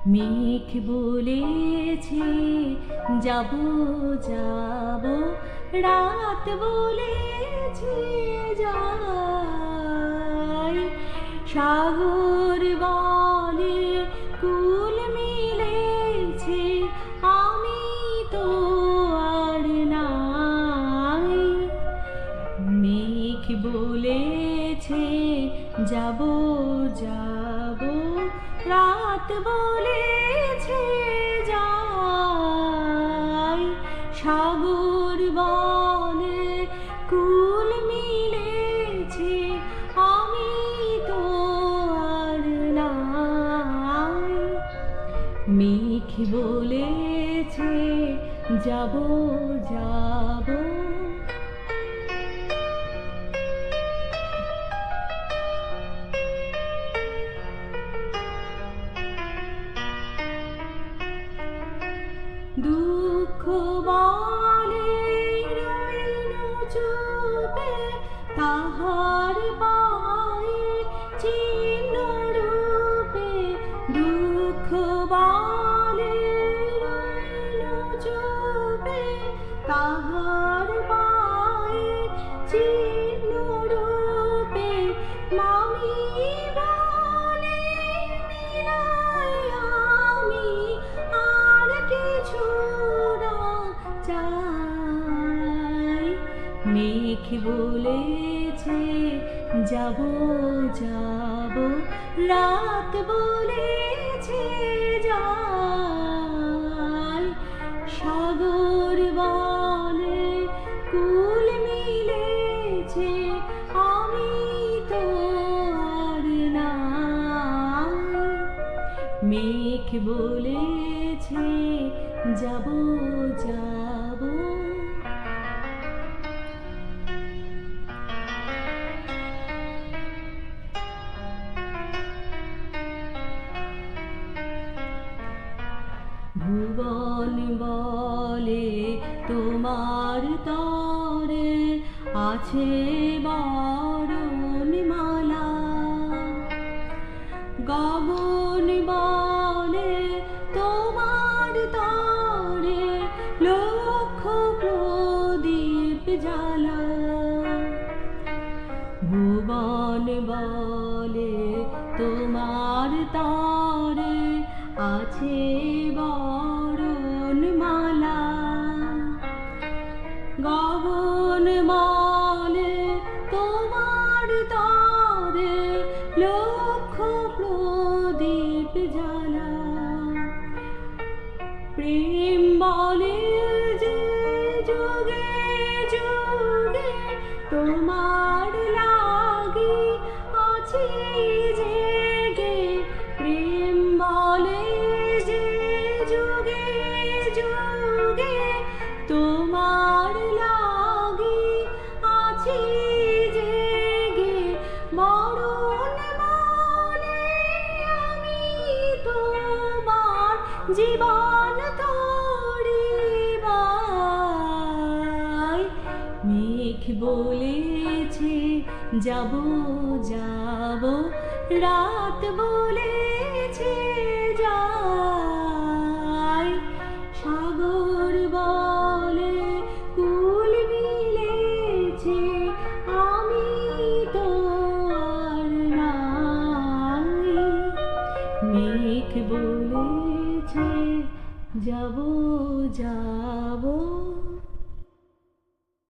মেঘ বলেছে যাব যাব, রাত বলেছে যাই। সাগর বলে কুল মিলেছে, আমি তো আর নাই। মেঘ বলেছে যাব যাব, রাত বলেছে যাই। সাগর বলে কুল মিলেছে, আমি তো আর নাই। মেঘ বলেছে যাব যাব। দুঃখ বলে রইল চুপে, তাহার পায়ের চিহ্ন রূপে। দুঃখ বলে রইল চুপে, তাহার পায়ের চিহ্ন রূপে। মামি বলে মিলাই আমি, আর কিছু না চাই। মেঘ বলেছে যাব যাব, রাত বলেছে যাই। সাগর বলে কুল মিলেছে, আমি তো আর নাই। মেঘ বলেছে যাব যাব। ভুবন বলে তোমার তরে আছে বরণমালা। গগন বলে তোমার তরে লক্ষ প্রদীপ জ্বালা। ভুবন বলে তোমার তরে আছে বরণমালা। গগন বলে তোমার তরে লক্ষ প্রদীপ জ্বালা। প্রেম বলে যে যুগে যুগে তোমার লাগি আছি জেগে। প্রেম বলে যে যুগে যুগে তোমার লাগি আছি জেগে। মরণ বলে আমি তোমার জীবন তরিবাই। মেঘ বলেছে যাব যাব, রাত বলেছে যাই। সাগর বলে কুল মিলেছে, আমি তো আর নাই। মেঘ বলেছে যাব যাব।